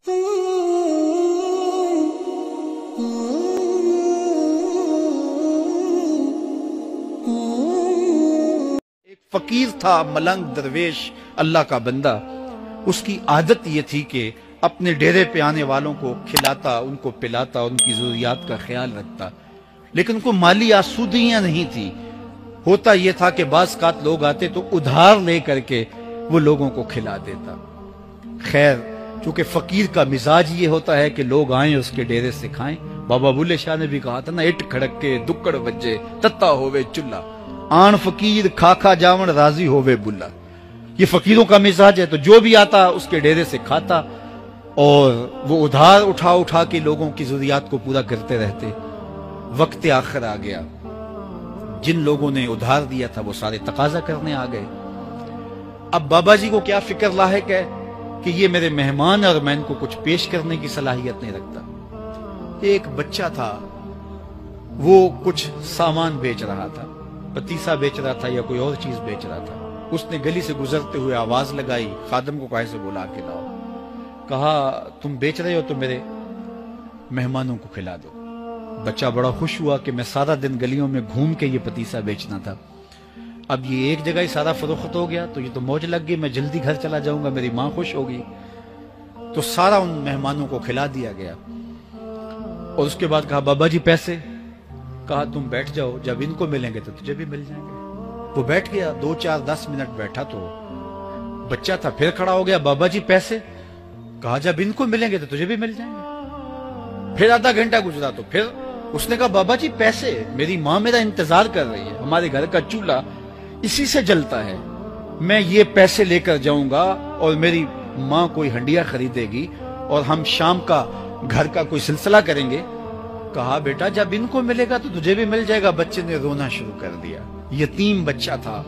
ایک فقیر تھا، ملنگ درویش، اللہ کا بندہ. اس کی عادت یہ تھی کہ اپنے ڈیرے پہ آنے والوں کو کھلاتا، ان کو پلاتا، ان کی ضروریات کا خیال رکھتا، لیکن ان کو مالی آسودگیاں نہیں تھی. ہوتا یہ تھا کہ بعض اوقات لوگ آتے تو ادھار لے کر کے وہ لوگوں کو کھلا دیتا. خیر، چونکہ فقیر کا مزاج یہ ہوتا ہے کہ لوگ آئیں اس کے ڈیرے سے کھائیں. بابا بلے شاہ نے بھی کہا تھا نا، اٹ کھڑک کے دکڑ بجے تتا ہووے چلا، آن فقیر کھا کھا جاون راضی ہووے بلا. یہ فقیروں کا مزاج ہے. تو جو بھی آتا اس کے ڈیرے سے کھاتا اور وہ ادھار اٹھا اٹھا کے لوگوں کی ضروریات کو پورا کرتے رہتے. وقت آخر آ گیا، جن لوگوں نے ادھار دیا تھا وہ سارے تقاضا کرنے آ گئے. اب بابا جی کو کیا فکر لاحق ہے کہ یہ میرے مہمان اور میں ان کو کچھ پیش کرنے کی صلاحیت نہیں رکھتا. ایک بچہ تھا، وہ کچھ سامان بیچ رہا تھا، پتیسا بیچ رہا تھا یا کوئی اور چیز بیچ رہا تھا. اس نے گلی سے گزرتے ہوئے آواز لگائی، خادم کو کہیں سے بلا کے لاؤ. کہا تم بیچ رہے ہو تو میرے مہمانوں کو کھلا دو. بچہ بڑا خوش ہوا کہ میں سارا دن گلیوں میں گھوم کے یہ پتیسا بیچنا تھا، اب یہ ایک جگہ ہی سارا فروخت ہو گیا تو یہ تو موج لگ گئی، میں جلدی گھر چلا جاؤں گا، میری ماں خوش ہوگی. تو سارا ان مہمانوں کو کھلا دیا گیا. اور اس کے بعد کہا بابا جی پیسے؟ کہا تم بیٹھ جاؤ، جب ان کو ملیں گے تو تجھے بھی مل جائیں گے. وہ بیٹھ گیا، 2 4 10 منٹ بیٹھا تو بچہ تھا، پھر کھڑا ہو گیا، بابا جی پیسے؟ کہا جب ان کو ملیں گے تو تجھے بھی مل جائیں گے. پھر آدھا گھنٹہ گزرا تو پھر اس نے کہا بابا جی پیسے؟ میری ماں میرا انتظار کر رہی ہے، ہمارے گھر کا چولہا اسی سے جلتا ہے، میں یہ پیسے لے کر جاؤں گا اور میری ماں کوئی ہنڈیا خریدے گی اور ہم شام کا گھر کا کوئی سلسلہ کریں گے. کہا بیٹا جب ان کو ملے گا تو تجھے بھی مل جائے گا. بچے نے رونا شروع کر دیا. یتیم بچہ تھا،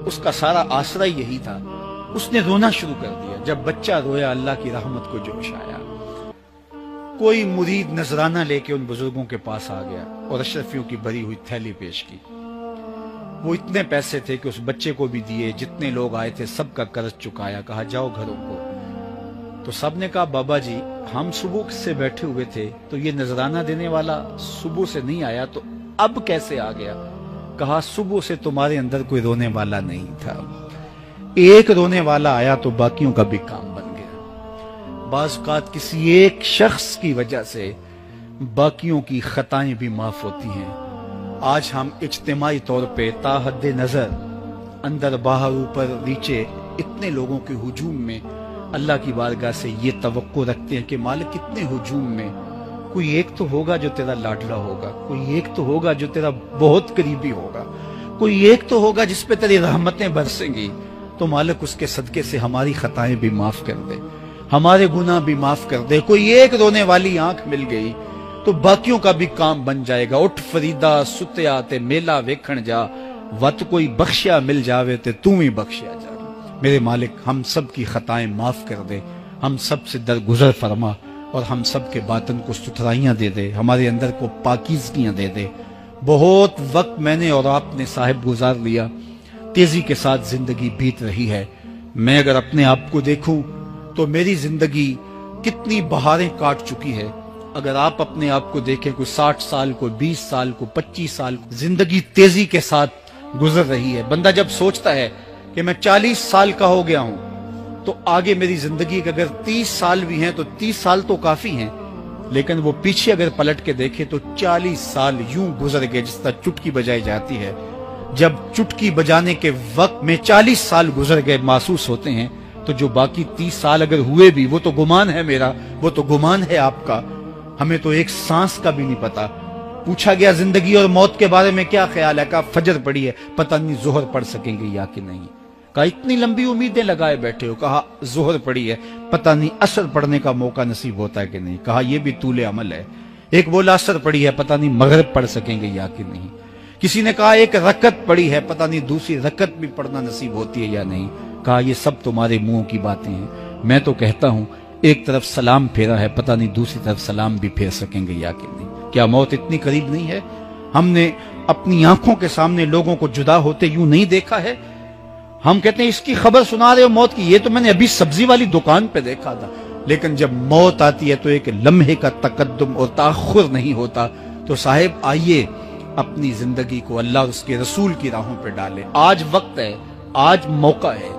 اس کا سارا آسرا یہی تھا. اس نے رونا شروع کر دیا. جب بچہ رویا اللہ کی رحمت کو جوش آیا. کوئی مرید نذرانہ لے کے ان بزرگوں کے پاس آ گیا اور اشرفیوں کی بھری ہوئی تھیلی پیش کی. وہ اتنے پیسے تھے کہ اس بچے کو بھی دیے، جتنے لوگ آئے تھے سب کا قرض چکایا. کہا جاؤ گھروں کو. تو سب نے کہا بابا جی ہم صبح سے بیٹھے ہوئے تھے تو یہ نذرانہ دینے والا صبح سے نہیں آیا تو اب کیسے آ گیا؟ کہا صبح سے تمہارے اندر کوئی رونے والا نہیں تھا، ایک رونے والا آیا تو باقیوں کا بھی کام بن گیا. بعض اوقات کسی ایک شخص کی وجہ سے باقیوں کی خطائیں بھی معاف ہوتی ہیں. آج ہم اجتماعی طور پہ تا حد نظر اندر باہر اوپر نیچے اتنے لوگوں کے ہجوم میں اللہ کی بارگاہ سے یہ توقع رکھتے ہیں کہ مالک اتنے ہجوم میں کوئی ایک تو ہوگا جو تیرا لاڈلا ہوگا، کوئی ایک تو ہوگا جو تیرا بہت قریبی ہوگا، کوئی ایک تو ہوگا جس پہ تیری رحمتیں برسیں گی. تو مالک اس کے صدقے سے ہماری خطائیں بھی معاف کر دے، ہمارے گناہ بھی معاف کر دے. کوئی ایک رونے والی آنکھ مل گئی تو باقیوں کا بھی کام بن جائے گا. اٹھ فریدا ستیا تے میلہ ویکھن جا، وت کوئی بخشیا مل جاوے تے تو ہی بخشیا جا. میرے مالک ہم سب کی خطائیں معاف کر دے، ہم سب سے درگزر فرما اور ہم سب کے باطن کو ستھرائیاں دے دے، ہمارے اندر کو پاکیزگیاں دے دے. بہت وقت میں نے اور آپ نے صاحب گزار لیا، تیزی کے ساتھ زندگی بیت رہی ہے. میں اگر اپنے آپ کو دیکھوں تو میری زندگی کتنی بہاریں کاٹ چکی ہے. اگر آپ اپنے آپ کو دیکھیں، کوئی 60 سال، کوئی 20 سال، کوئی 25 سال، زندگی تیزی کے ساتھ گزر رہی ہے. بندہ جب سوچتا ہے کہ میں 40 سال کا ہو گیا ہوں تو آگے میری زندگی کے اگر 30 سال بھی ہیں تو 30 سال تو کافی ہیں، لیکن وہ پیچھے اگر پلٹ کے دیکھے تو 40 سال یوں گزر گئے جس طرح چٹکی بجائی جاتی ہے. جب چٹکی بجانے کے وقت میں 40 سال گزر گئے محسوس ہوتے ہیں تو جو باقی 30 سال اگر ہوئے بھی وہ تو گمان ہے میرا، وہ تو گمان ہے آپ کا. ہمیں تو ایک سانس کا بھی نہیں پتا. پوچھا گیا زندگی اور موت کے بارے میں کیا خیال ہے؟ کہا فجر پڑی ہے، پتہ نہیں ظہر پڑھ سکیں گے یا کہ نہیں. کہا اتنی لمبی امیدیں لگائے بیٹھے ہو. کہا ظہر پڑی ہے، پتہ نہیں عصر پڑھنے کا موقع نصیب ہوتا ہے کہ نہیں. کہا یہ بھی طول عمل ہے. ایک بولا عصر پڑی ہے، پتہ نہیں مغرب پڑھ سکیں گے یا کہ نہیں. کسی نے کہا ایک رکعت پڑی ہے، پتہ نہیں دوسری رکعت بھی پڑھنا نصیب ہوتی ہے یا نہیں. کہا یہ سب تمہارے منہوں کی باتیں ہیں. میں تو کہتا ہوں ایک طرف سلام پھیرا ہے، پتہ نہیں دوسری طرف سلام بھی پھیر سکیں گے یا کہ نہیں. کیا موت اتنی قریب نہیں ہے؟ ہم نے اپنی آنکھوں کے سامنے لوگوں کو جدا ہوتے یوں نہیں دیکھا ہے. ہم کہتے ہیں اس کی خبر سنا رہے ہو موت کی، یہ تو میں نے ابھی سبزی والی دکان پہ دیکھا تھا. لیکن جب موت آتی ہے تو ایک لمحے کا تقدم اور تاخر نہیں ہوتا. تو صاحب آئیے اپنی زندگی کو اللہ اور اس کے رسول کی راہوں پہ ڈالیں. آج وقت ہے, آج موقع ہے.